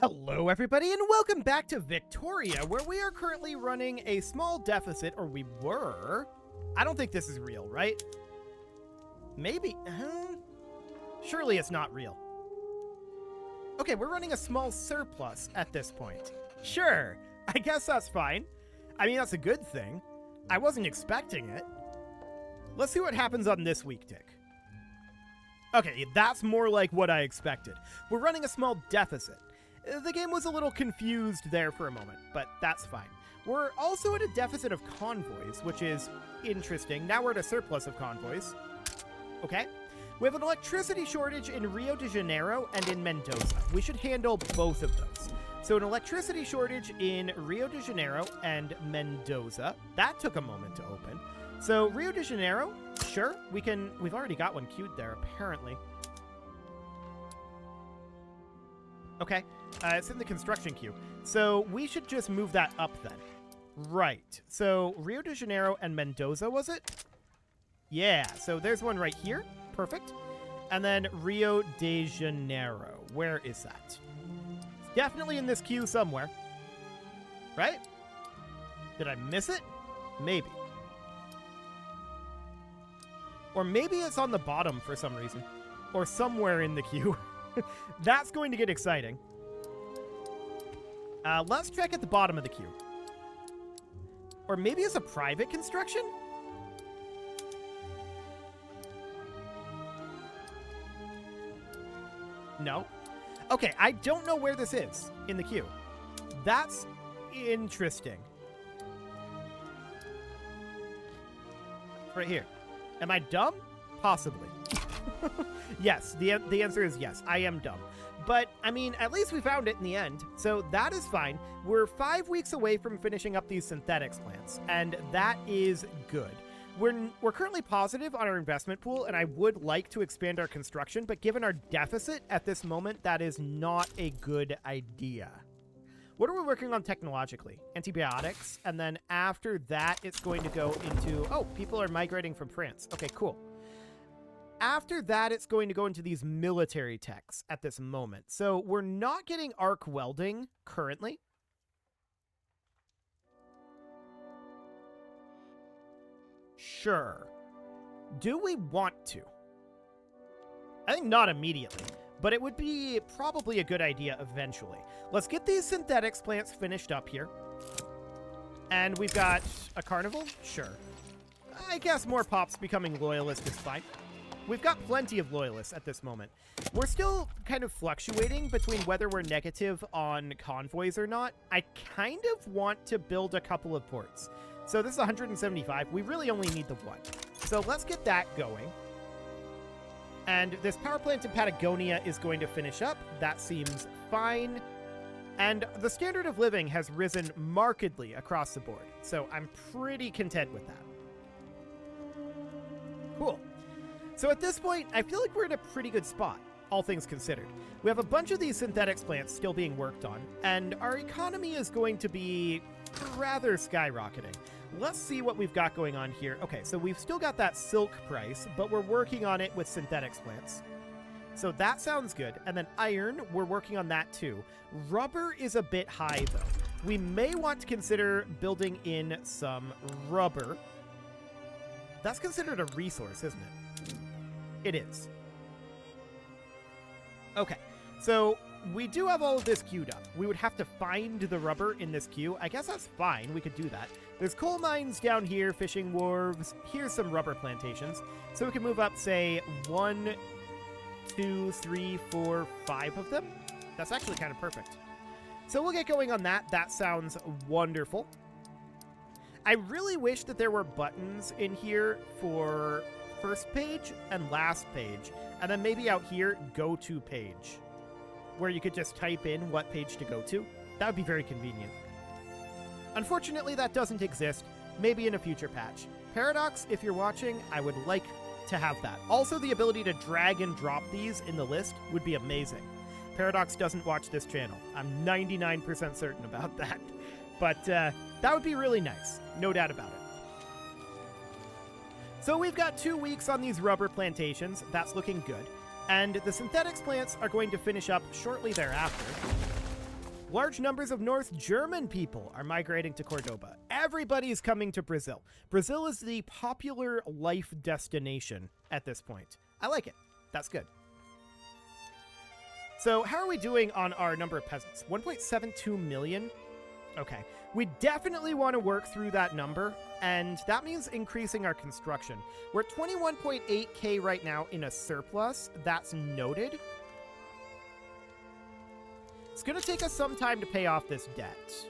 Hello everybody and welcome back to Victoria, where we are currently running a small deficit, or we were. I don't think this is real, right? Maybe. Surely it's not real. Okay, we're running a small surplus at this point. Sure, I guess that's fine. I mean, that's a good thing. I wasn't expecting it. Let's see what happens on this week, Dick. Okay, that's more like what I expected. We're running a small deficit. The game was a little confused there for a moment, but that's fine. We're also at a deficit of convoys, which is interesting. Now we're at a surplus of convoys. Okay. We have an electricity shortage in Rio de Janeiro and in Mendoza. We should handle both of those. So an electricity shortage in Rio de Janeiro and Mendoza. That took a moment to open. So Rio de Janeiro, sure, we've already got one queued there, apparently. Okay, it's in the construction queue. So we should just move that up then. Right, so Rio de Janeiro and Mendoza, was it? Yeah, so there's one right here. Perfect. And then Rio de Janeiro. Where is that? It's definitely in this queue somewhere. Right? Did I miss it? Maybe. Or maybe it's on the bottom for some reason. Or somewhere in the queue. That's going to get exciting. Let's check at the bottom of the queue. Or maybe it's a private construction? No. Okay, I don't know where this is in the queue. That's interesting. Right here. Am I dumb? Possibly. Yes, the answer is yes, I am dumb. But, I mean, at least we found it in the end, so that is fine. We're 5 weeks away from finishing up these synthetics plants, and that is good. We're currently positive on our investment pool, and I would like to expand our construction, but given our deficit at this moment, that is not a good idea. What are we working on technologically? Antibiotics, and then after that, it's going to go into... Oh, people are migrating from France. Okay, cool. After that, it's going to go into these military techs at this moment. So we're not getting arc welding currently. Sure. Do we want to? I think not immediately, but it would be probably a good idea eventually. Let's get these synthetics plants finished up here. And we've got a carnival? Sure. I guess more pops becoming loyalist is fine. We've got plenty of loyalists at this moment. We're still kind of fluctuating between whether we're negative on convoys or not. I kind of want to build a couple of ports. So this is 175. We really only need the one. So let's get that going. And this power plant in Patagonia is going to finish up. That seems fine. And the standard of living has risen markedly across the board. So I'm pretty content with that. Cool. So at this point, I feel like we're in a pretty good spot, all things considered. We have a bunch of these synthetics plants still being worked on, and our economy is going to be rather skyrocketing. Let's see what we've got going on here. Okay, so we've still got that silk price, but we're working on it with synthetics plants. So that sounds good. And then iron, we're working on that too. Rubber is a bit high, though. We may want to consider building in some rubber. That's considered a resource, isn't it? It is. Okay, so we do have all of this queued up. We would have to find the rubber in this queue. I guess that's fine. We could do that. There's coal mines down here, fishing wharves. Here's some rubber plantations. So we can move up, say, 1, 2, 3, 4, 5 of them. That's actually kind of perfect. So we'll get going on that. That sounds wonderful. I really wish that there were buttons in here for first page and last page, and then maybe out here, go to page, where you could just type in what page to go to. That would be very convenient. Unfortunately, that doesn't exist. Maybe in a future patch. Paradox, if you're watching, I would like to have that. Also, the ability to drag and drop these in the list would be amazing. Paradox doesn't watch this channel. I'm 99% certain about that. But that would be really nice. No doubt about it. So we've got 2 weeks on these rubber plantations. That's looking good. And the synthetics plants are going to finish up shortly thereafter. Large numbers of North German people are migrating to Cordoba. Everybody's coming to Brazil. Brazil is the popular life destination at this point. I like it. That's good. So how are we doing on our number of peasants? 1.72 million? Okay. We definitely want to work through that number, and that means increasing our construction. We're at 21.8k right now in a surplus. That's noted. It's going to take us some time to pay off this debt.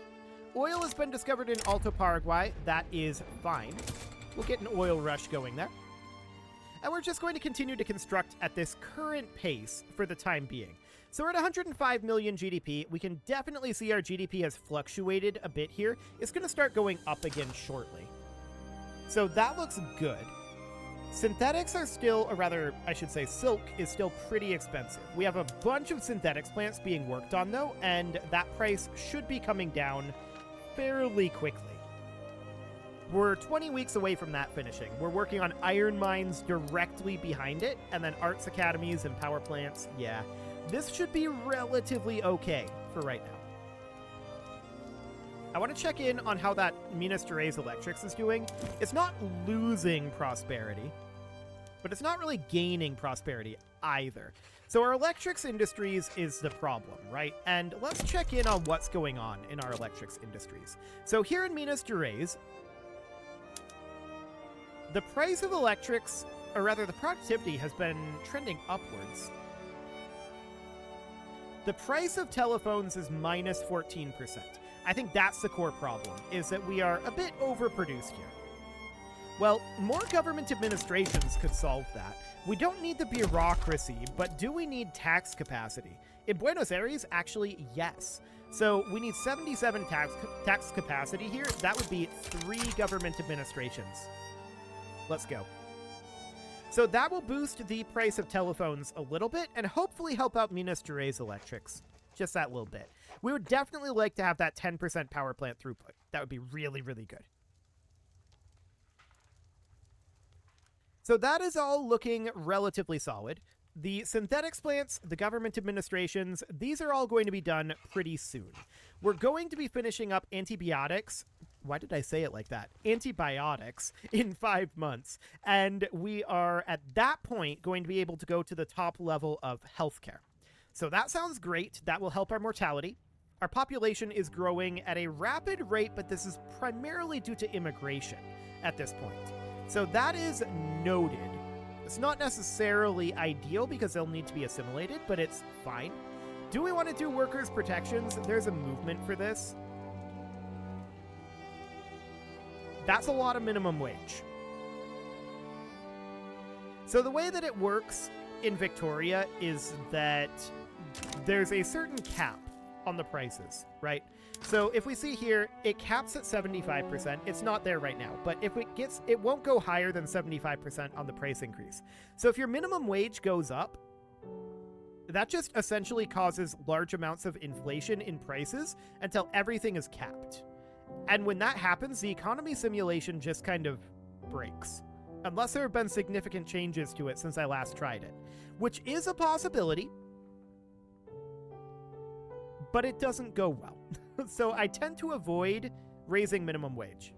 Oil has been discovered in Alto Paraguay. That is fine. We'll get an oil rush going there. And we're just going to continue to construct at this current pace for the time being. So we're at 105 million GDP. We can definitely see our GDP has fluctuated a bit here. It's going to start going up again shortly. So that looks good. Synthetics are still, or rather, I should say silk is still pretty expensive. We have a bunch of synthetics plants being worked on though, and that price should be coming down fairly quickly. We're 20 weeks away from that finishing. We're working on iron mines directly behind it, and then arts academies and power plants. Yeah, this should be relatively okay for right now. I want to check in on how that Minas Gerais Electrics is doing. It's not losing prosperity, but it's not really gaining prosperity either. So our electrics industries is the problem, right? And let's check in on what's going on in our electrics industries. So here in Minas Gerais, the price of electrics, or rather the productivity, has been trending upwards. The price of telephones is minus 14%. I think that's the core problem, is that we are a bit overproduced here. Well, more government administrations could solve that. We don't need the bureaucracy, but do we need tax capacity? In Buenos Aires, actually, yes. So we need 77 tax capacity here. That would be 3 government administrations. Let's go. So that will boost the price of telephones a little bit and hopefully help out Minas Gerais Electrics. Just that little bit. We would definitely like to have that 10% power plant throughput. That would be really, really good. So that is all looking relatively solid. The synthetics plants, the government administrations, these are all going to be done pretty soon. We're going to be finishing up antibiotics. Why did I say it like that? Antibiotics in 5 months. And we are, at that point, going to be able to go to the top level of healthcare. So that sounds great. That will help our mortality. Our population is growing at a rapid rate, but this is primarily due to immigration at this point. So that is noted. It's not necessarily ideal because they'll need to be assimilated, but it's fine. Do we want to do workers' protections? There's a movement for this. That's a lot of minimum wage. So the way that it works in Victoria is that there's a certain cap on the prices, right? So if we see here, it caps at 75%. It's not there right now, but if it won't go higher than 75% on the price increase. So if your minimum wage goes up, that just essentially causes large amounts of inflation in prices until everything is capped. And when that happens, the economy simulation just kind of breaks. Unless there have been significant changes to it since I last tried it, which is a possibility, but it doesn't go well. So I tend to avoid raising minimum wage.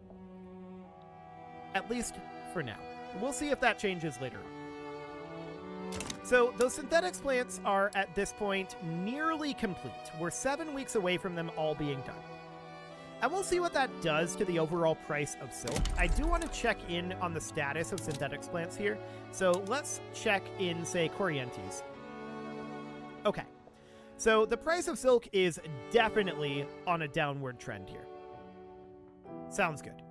At least for now. We'll see if that changes later on. So those synthetics plants are at this point nearly complete. We're 7 weeks away from them all being done. And we'll see what that does to the overall price of silk. I do want to check in on the status of synthetics plants here. So let's check in, say, Corrientes. Okay. So the price of silk is definitely on a downward trend here. Sounds good.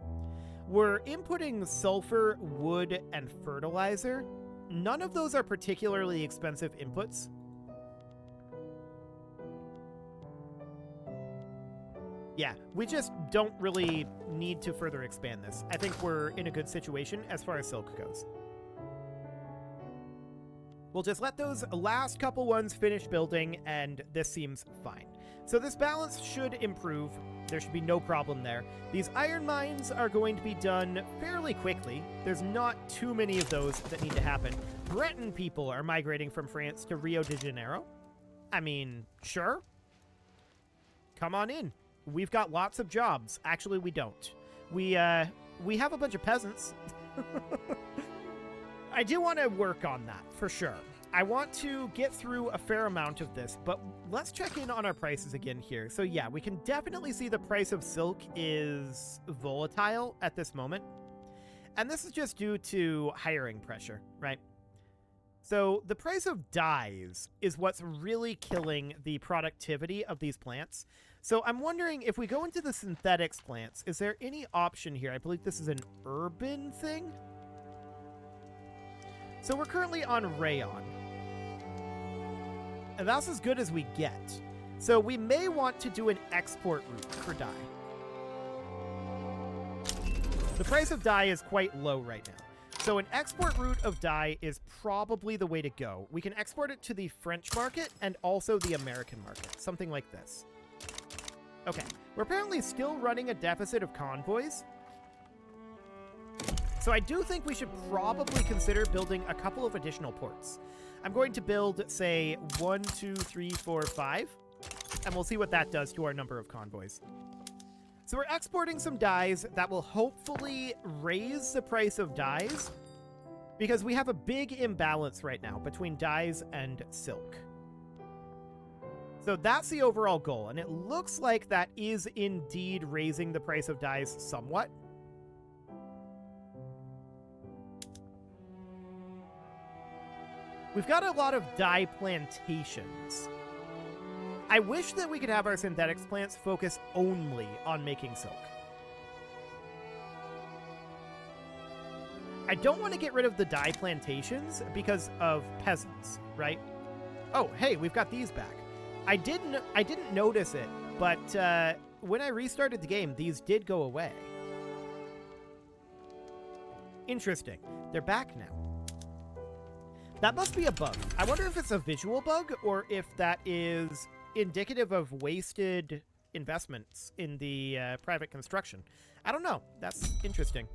We're inputting sulfur, wood, and fertilizer. None of those are particularly expensive inputs. Yeah, we just don't really need to further expand this. I think we're in a good situation as far as silk goes. We'll just let those last couple ones finish building, and this seems fine. So this balance should improve. There should be no problem there. These iron mines are going to be done fairly quickly. There's not too many of those that need to happen. Breton people are migrating from France to Rio de Janeiro. I mean, sure. come on in. We've got lots of jobs. Actually, we don't. We have a bunch of peasants. I do want to work on that, for sure. I want to get through a fair amount of this, but let's check in on our prices again here. So yeah, we can definitely see the price of silk is volatile at this moment. And this is just due to hiring pressure, right? So the price of dyes is what's really killing the productivity of these plants. So I'm wondering if we go into the synthetics plants, is there any option here? I believe this is an urban thing. So we're currently on rayon. And that's as good as we get. So we may want to do an export route for dye. The price of dye is quite low right now. So an export route of dye is probably the way to go. We can export it to the French market and also the American market, something like this. Okay, we're apparently still running a deficit of convoys. So I do think we should probably consider building a couple of additional ports. I'm going to build, say, 1, 2, 3, 4, 5, and we'll see what that does to our number of convoys. So we're exporting some dyes that will hopefully raise the price of dyes, because we have a big imbalance right now between dyes and silk. So that's the overall goal, and it looks like that is indeed raising the price of dyes somewhat. We've got a lot of dye plantations. I wish that we could have our synthetics plants focus only on making silk. I don't want to get rid of the dye plantations because of peasants, right? Oh, hey, we've got these back. I didn't notice it, but when I restarted the game, these did go away. Interesting. They're back now. That must be a bug. I wonder if it's a visual bug or if that is indicative of wasted investments in the private construction. I don't know. That's interesting.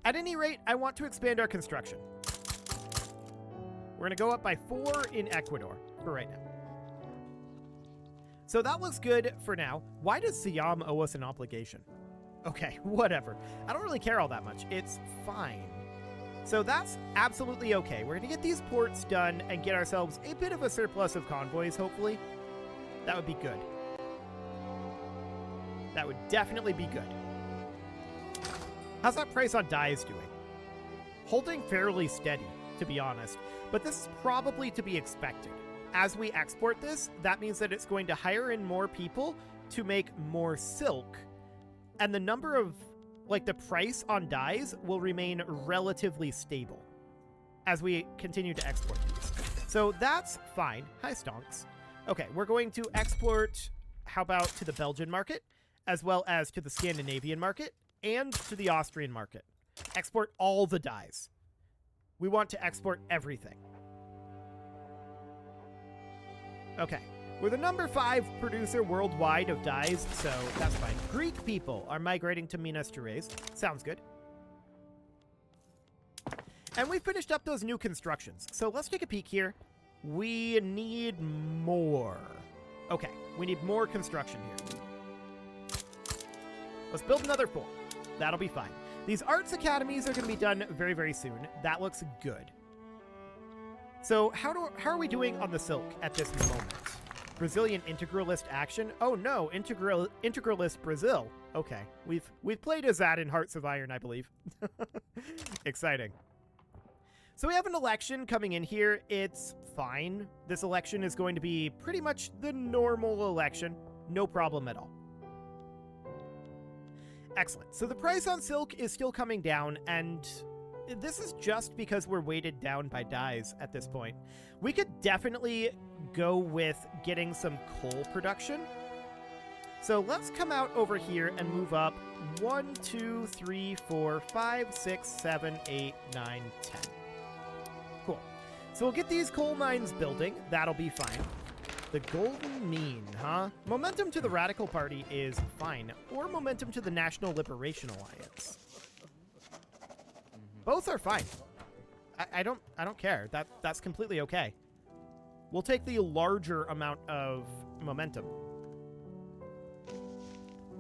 At any rate, I want to expand our construction. We're going to go up by 4 in Ecuador for right now. So that looks good for now. Why does Siam owe us an obligation? Okay, whatever. I don't really care all that much. It's fine. So that's absolutely okay. We're going to get these ports done and get ourselves a bit of a surplus of convoys, hopefully. That would be good. That would definitely be good. How's that price on dyes doing? Holding fairly steady, to be honest. But this is probably to be expected. As we export this, that means that it's going to hire in more people to make more silk. And the number of, like, the price on dyes will remain relatively stable as we continue to export these. So that's fine. Hi, stonks. Okay, we're going to export, how about to the Belgian market, as well as to the Scandinavian market, and to the Austrian market. Export all the dyes. We want to export everything. Okay, we're the number 5 producer worldwide of dyes, so that's fine. Greek people are migrating to Minas Gerais. Sounds good. And we finished up those new constructions. So let's take a peek here. We need more. Okay, we need more construction here. Let's build another 4. That'll be fine. These arts academies are going to be done very, very soon. That looks good. So how are we doing on the silk at this moment? Brazilian integralist action? Oh no, integralist Brazil. Okay, we've played as that in Hearts of Iron, I believe. Exciting. So we have an election coming in here. It's fine. This election is going to be pretty much the normal election. No problem at all. Excellent. So the price on silk is still coming down, and this is just because we're weighted down by dyes at this point. We could definitely go with getting some coal production. So let's come out over here and move up 1, 2, 3, 4, 5, 6, 7, 8, 9, 10. Cool. So we'll get these coal mines building. That'll be fine. The golden mean, huh? Momentum to the Radical Party is fine. Or momentum to the National Liberation Alliance. Both are fine. I don't care. That's completely okay. We'll take the larger amount of momentum.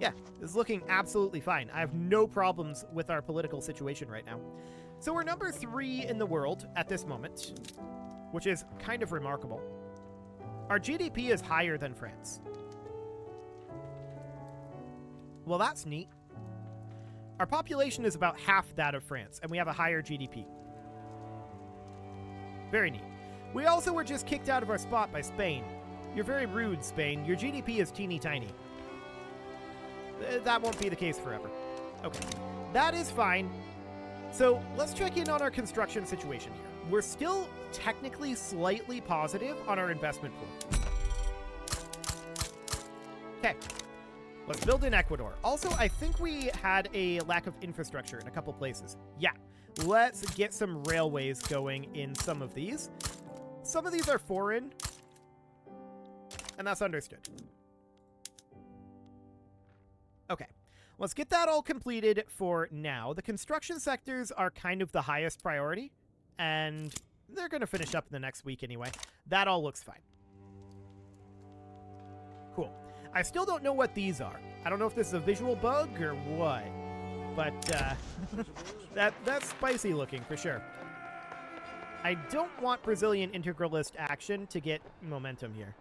Yeah, this is looking absolutely fine. I have no problems with our political situation right now. So we're number 3 in the world at this moment, which is kind of remarkable. Our GDP is higher than France. Well, that's neat. Our population is about half that of France, and we have a higher GDP. Very neat. We also were just kicked out of our spot by Spain. You're very rude, Spain. Your GDP is teeny tiny. That won't be the case forever. Okay, that is fine. So let's check in on our construction situation here. We're still technically slightly positive on our investment pool. Okay, let's build in Ecuador. Also, I think we had a lack of infrastructure in a couple places. Yeah, let's get some railways going in some of these. Some of these are foreign, and that's understood. Okay, let's get that all completed for now. The construction sectors are kind of the highest priority, and they're going to finish up in the next week anyway. That all looks fine. Cool. I still don't know what these are. I don't know if this is a visual bug or what, but that's spicy looking for sure. I don't want Brazilian integralist action to get momentum here.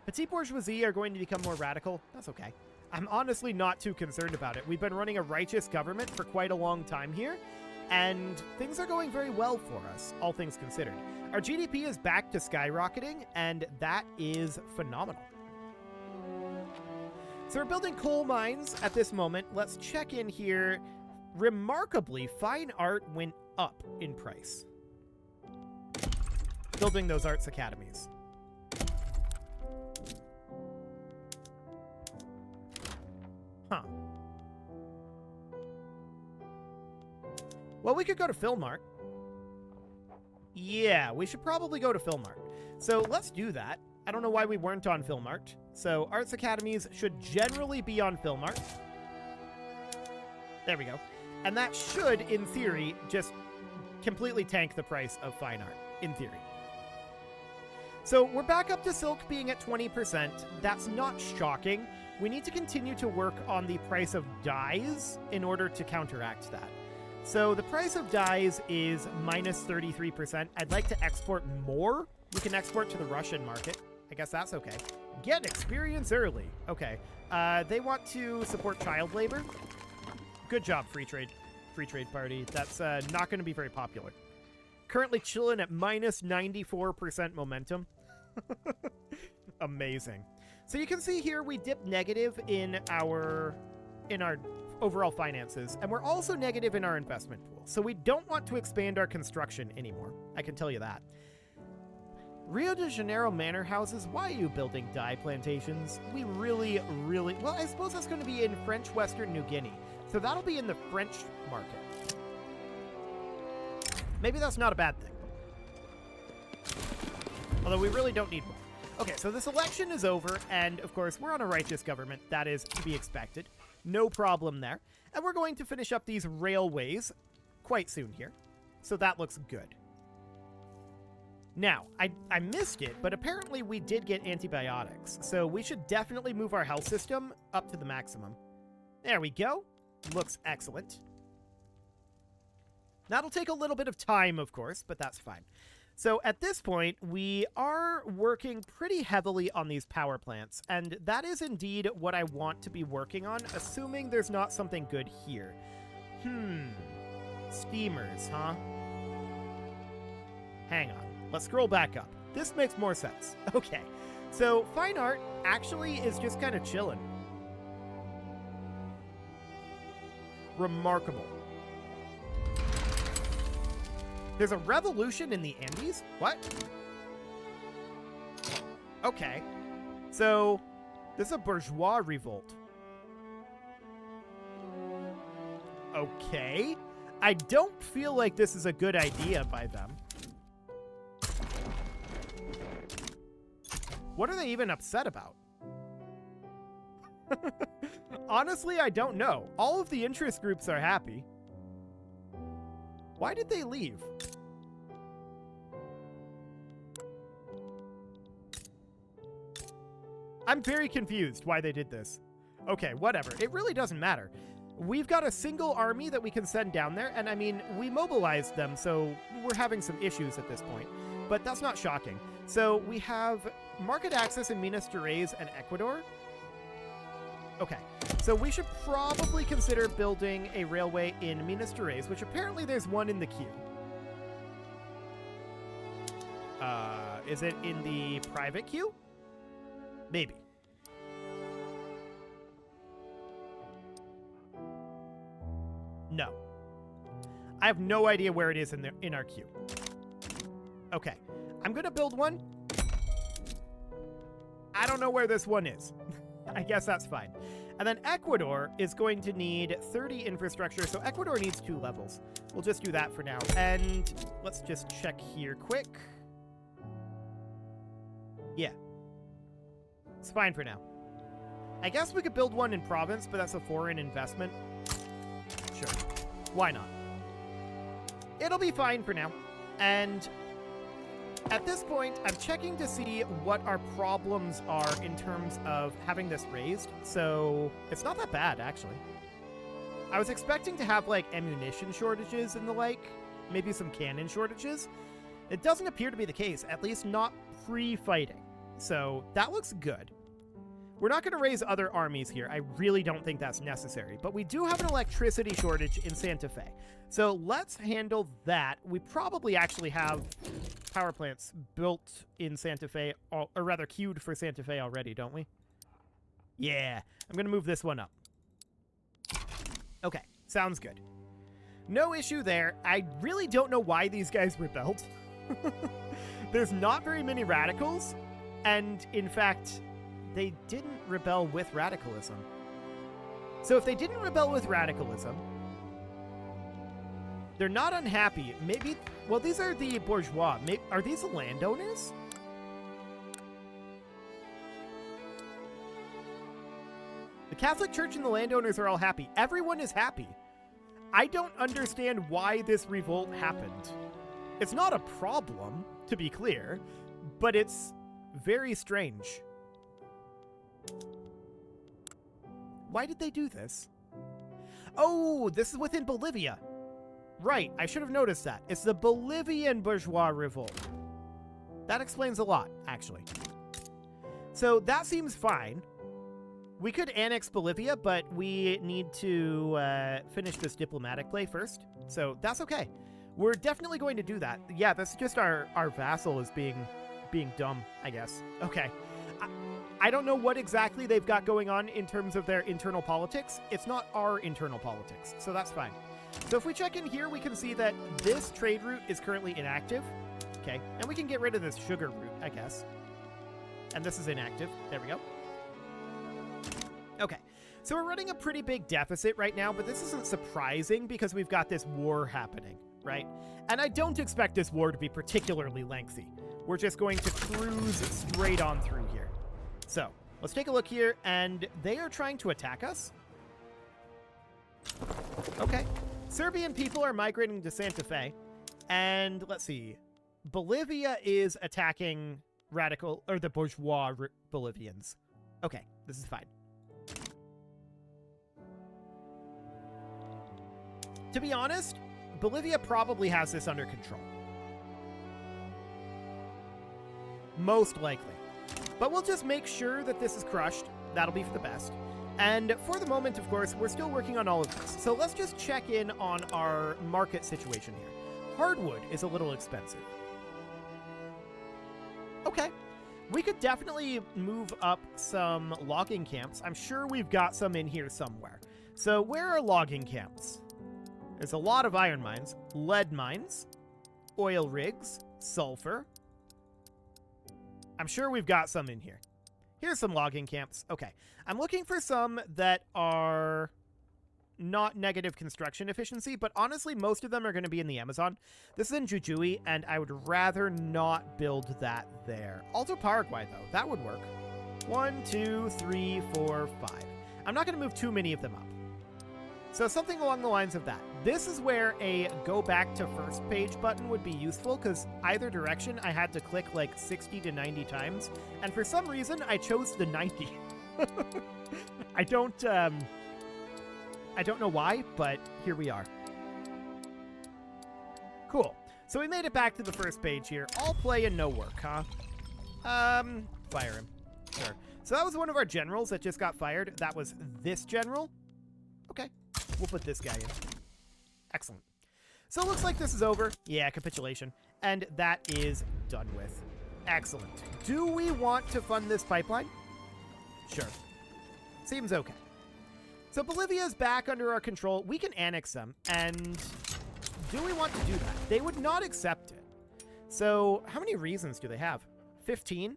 Petite bourgeoisie are going to become more radical. That's okay. I'm honestly not too concerned about it. We've been running a righteous government for quite a long time here, and things are going very well for us, all things considered. Our GDP is back to skyrocketing, and that is phenomenal. So we're building coal mines at this moment. Let's check in here. Remarkably, fine art went up in price. Building those arts academies. Huh. Well, we could go to Film Art. Yeah, we should probably go to Film Art. So let's do that. I don't know why we weren't on Film Art. So arts academies should generally be on Film Art. There we go. And that should, in theory, just completely tank the price of fine art, in theory. So we're back up to silk being at 20%. That's not shocking. We need to continue to work on the price of dyes in order to counteract that. So the price of dyes is minus 33%. I'd like to export more. We can export to the Russian market. I guess that's okay. Get experience early. Okay. They want to support child labor. Good job, Free Trade Party. That's not going to be very popular. Currently chilling at minus 94% momentum. Amazing. So you can see here we dip negative in our overall finances, and we're also negative in our investment pool. So we don't want to expand our construction anymore. I can tell you that. Rio de Janeiro manor houses, why are you building dye plantations? We really, well, I suppose that's going to be in French Western New Guinea. So that'll be in the French market. Maybe that's not a bad thing. Although we really don't need more. Okay, so this election is over, and of course, we're on a righteous government. That is to be expected. No problem there. And we're going to finish up these railways quite soon here. So that looks good. Now, I missed it, but apparently we did get antibiotics. So we should definitely move our health system up to the maximum. There we go. Looks excellent. That'll take a little bit of time, of course, but that's fine. So at this point, we are working pretty heavily on these power plants, and that is indeed what I want to be working on, assuming there's not something good here. Steamers, huh? Hang on. Let's scroll back up. This makes more sense. Okay. So fine art actually is just kind of chilling. Remarkable. There's a revolution in the Andes? What? Okay. So, this is a bourgeois revolt. Okay. I don't feel like this is a good idea by them. What are they even upset about? Honestly, I don't know. All of the interest groups are happy. Why did they leave? I'm very confused why they did this. Okay, whatever. It really doesn't matter. We've got a single army that we can send down there, and I mean, we mobilized them, so we're having some issues at this point. But that's not shocking. So we have market access in Minas Gerais and Ecuador. Okay, so we should probably consider building a railway in Minas Gerais, which apparently there's one in the queue. Is it in the private queue? Maybe. No. I have no idea where it is in our queue. Okay, I'm gonna build one. I don't know where this one is. I guess that's fine. And then Ecuador is going to need 30 infrastructure, so Ecuador needs 2 levels. We'll just do that for now. And let's just check here quick. Yeah. It's fine for now. I guess we could build one in province, but that's a foreign investment. Sure. Why not? It'll be fine for now. And at this point, I'm checking to see what our problems are in terms of having this raised. So it's not that bad, actually. I was expecting to have, like, ammunition shortages and the like. Maybe some cannon shortages. It doesn't appear to be the case, at least not pre-fighting. So that looks good. We're not going to raise other armies here. I really don't think that's necessary. But we do have an electricity shortage in Santa Fe. So let's handle that. We probably actually have power plants built in Santa Fe, or rather queued for Santa Fe already, don't we? Yeah. I'm going to move this one up. Okay. Sounds good. No issue there. I really don't know why these guys rebelled. There's not very many radicals. And in fact, they didn't rebel with radicalism. So if they didn't rebel with radicalism, they're not unhappy. Maybe, well, these are the bourgeois. Are these the landowners? The Catholic Church and the landowners are all happy. Everyone is happy. I don't understand why this revolt happened. It's not a problem, to be clear, but it's very strange. Why did they do this? Oh, this is within Bolivia. Right, I should have noticed that. It's the Bolivian bourgeois revolt. That explains a lot, actually. So that seems fine. We could annex Bolivia, but we need to finish this diplomatic play first. So that's okay. We're definitely going to do that. Yeah, that's just our vassal is being dumb, I guess. Okay. I don't know what exactly they've got going on in terms of their internal politics. It's not our internal politics, so that's fine. So if we check in here, we can see that this trade route is currently inactive. Okay, and we can get rid of this sugar route, I guess. And this is inactive. There we go. Okay, so we're running a pretty big deficit right now, but this isn't surprising because we've got this war happening, right? And I don't expect this war to be particularly lengthy. We're just going to cruise straight on through here. So, let's take a look here, and they are trying to attack us. Okay. Serbian people are migrating to Santa Fe, and let's see. Bolivia is attacking the bourgeois Bolivians. Okay, this is fine. To be honest, Bolivia probably has this under control. Most likely. But we'll just make sure that this is crushed. That'll be for the best. And for the moment, of course, we're still working on all of this. So let's just check in on our market situation here. Hardwood is a little expensive. Okay. We could definitely move up some logging camps. I'm sure we've got some in here somewhere. So where are logging camps? There's a lot of iron mines, lead mines, oil rigs, sulfur. I'm sure we've got some in here. Here's some logging camps. Okay. I'm looking for some that are not negative construction efficiency, but honestly, most of them are going to be in the Amazon. This is in Jujuy, and I would rather not build that there. Alto Paraguay, though. That would work. 1, 2, 3, 4, 5. I'm not going to move too many of them up. So something along the lines of that. This is where a go back to first page button would be useful, because either direction I had to click like 60 to 90 times, and for some reason I chose the 90. I don't know why, but here we are. Cool. So we made it back to the first page here. All play and no work, huh? Fire him. Sure. So that was one of our generals that just got fired. That was this general. Okay. We'll put this guy in. Excellent. So it looks like this is over. Yeah, capitulation. And that is done with. Excellent. Do we want to fund this pipeline? Sure. Seems okay. So Bolivia's back under our control. We can annex them. And do we want to do that? They would not accept it. So how many reasons do they have? 15?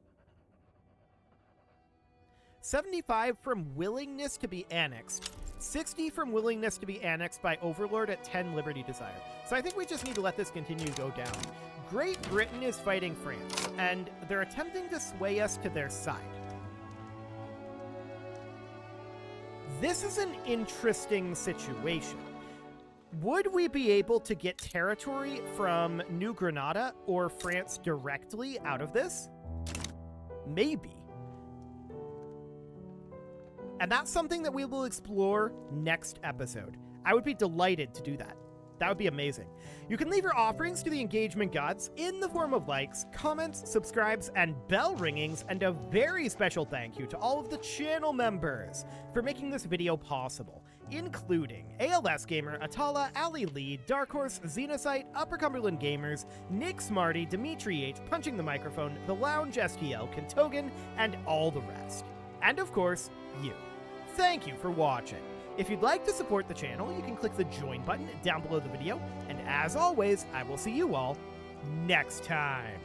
75 from willingness to be annexed. 60 from willingness to be annexed by Overlord at 10 Liberty Desire. So I think we just need to let this continue to go down. Great Britain is fighting France, and they're attempting to sway us to their side. This is an interesting situation. Would we be able to get territory from New Granada or France directly out of this? Maybe. And that's something that we will explore next episode. I would be delighted to do that. That would be amazing. You can leave your offerings to the engagement gods in the form of likes, comments, subscribes, and bell ringings, and a very special thank you to all of the channel members for making this video possible, including ALS Gamer, Atala, Ali Lee, Dark Horse, Xenocyte, Upper Cumberland Gamers, Nick Smarty, Dimitri H, Punching the Microphone, The Lounge STL, Kentogan, and all the rest. And of course, you. Thank you for watching. If you'd like to support the channel, you can click the join button down below the video, and as always, I will see you all next time.